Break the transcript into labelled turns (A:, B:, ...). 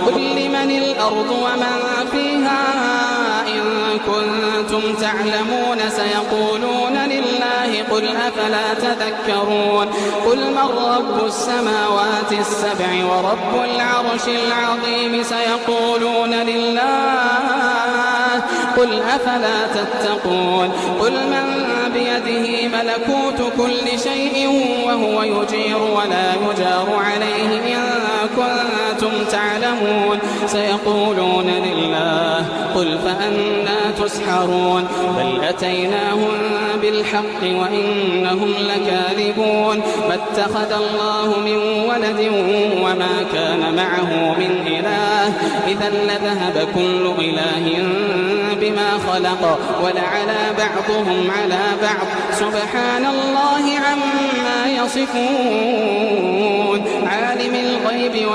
A: قل لمن الأرض ومن فيها إن كنتم تعلمون سيقولون لله قل أفلا تذكرون قل من رب السماوات السبع ورب العرش العظيم سيقولون لله قل أفلا تتقون قل من بيده ملكوت كل شيء وهو يجير ولا يجار عليه إن كنتم تعلمون سيقولون لله قل فأنى تسحرون بل أتيناهم بالحق وإنهم لكاذبون ما اتخذ الله من ولد وما كان معه من إله إذا لذهب كل إله بما خلق ولعلى بعضهم على بعض سبحان الله عما يصفون عالم الغيب